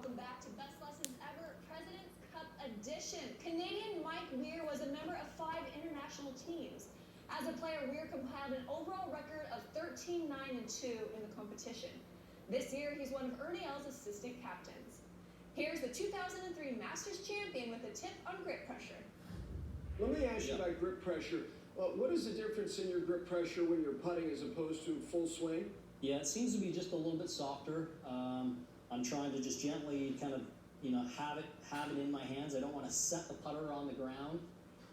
Welcome back to Best Lessons Ever President's Cup Edition. Canadian Mike Weir was a member of 5 international teams. As a player, Weir compiled an overall record of 13-9-2 in the competition. This year, he's one of Ernie Els' assistant captains. Here's the 2003 Masters champion with a tip on grip pressure. Let me ask you about grip pressure. What is the difference in your grip pressure when you're putting as opposed to full swing? Yeah, it seems to be just a little bit softer. I'm trying to just gently kind of, have it in my hands. I don't want to set the putter on the ground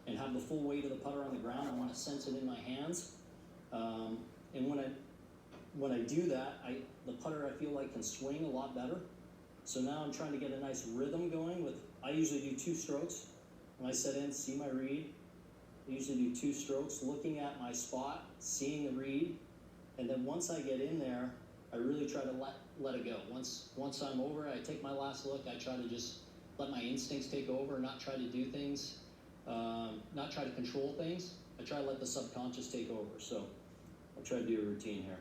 and have the full weight of the putter on the ground. I want to sense it in my hands. And when I do that, the putter I feel like can swing a lot better. So now I'm trying to get a nice rhythm going with, I usually do 2 strokes. When I set in, see my read. I usually do 2 strokes, looking at my spot, seeing the read. And then once I get in there, I really try to let it go. Once I'm over, I take my last look. I try to just let my instincts take over, not try to do things, not try to control things. I try to let the subconscious take over. So I'll try to do a routine here.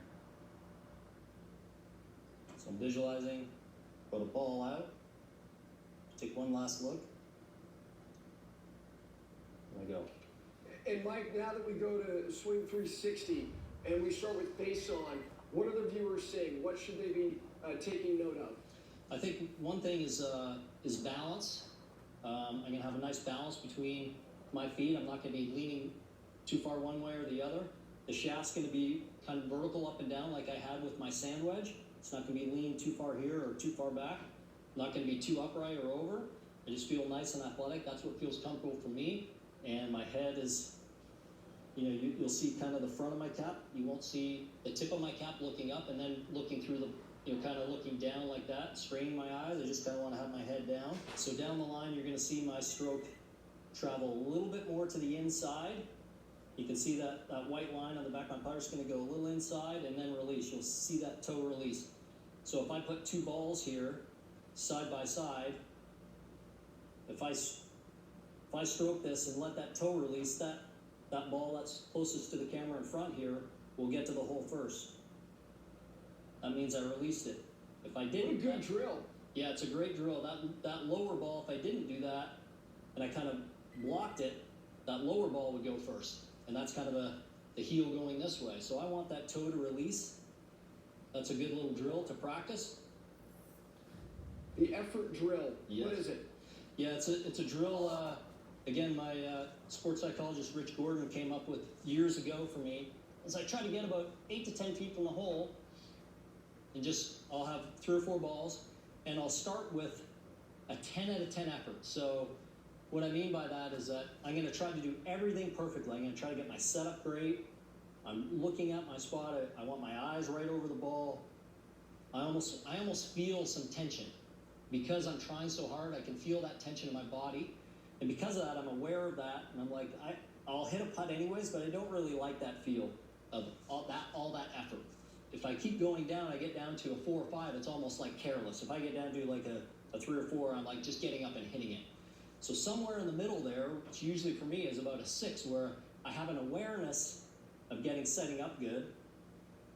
So I'm visualizing, put a ball out, take one last look, and I go. And Mike, now that we go to Swing 360 and we start with face on, what are the viewers seeing? What should they be taking note of? I think one thing is balance. I'm going to have a nice balance between my feet. I'm not going to be leaning too far one way or the other. The shaft's going to be kind of vertical up and down like I had with my sand wedge. It's not going to be leaning too far here or too far back. Not going to be too upright or over. I just feel nice and athletic. That's what feels comfortable for me. And my head is, you'll see kind of the front of my cap. You won't see the tip of my cap looking up and then looking through the, kind of looking down like that, straining my eyes. I just kind of want to have my head down. So down the line, you're going to see my stroke travel a little bit more to the inside. You can see that white line on the back of my putter is going to go a little inside and then release. You'll see that toe release. So if I put 2 balls here, side by side, if I stroke this and let that toe release, that ball that's closest to the camera in front here will get to the hole first. That means I released it. If I didn't, what a good drill. Yeah, it's a great drill. That lower ball, if I didn't do that and I kind of blocked it, that lower ball would go first. And that's kind of the heel going this way. So I want that toe to release. That's a good little drill to practice. The effort drill, Yes. What is it? Yeah, it's a drill. Again, my sports psychologist, Rich Gordon, came up with years ago for me. Is I try to get about 8 to 10 feet from the hole, and I'll have 3 or 4 balls, and I'll start with a 10 out of 10 effort. So what I mean by that is that I'm going to try to do everything perfectly. I'm going to try to get my setup great. I'm looking at my spot. I want my eyes right over the ball. I almost feel some tension. Because I'm trying so hard, I can feel that tension in my body. And because of that, I'm aware of that, and I'm like, I'll hit a putt anyways, but I don't really like that feel of all that effort. If I keep going down, I get down to a 4 or 5, it's almost like careless. If I get down to like a 3 or 4, I'm like just getting up and hitting it. So somewhere in the middle there, which usually for me is about a 6, where I have an awareness of setting up good,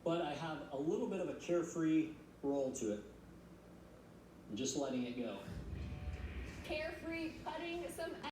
but I have a little bit of a carefree roll to it. I'm just letting it go. Carefree putting some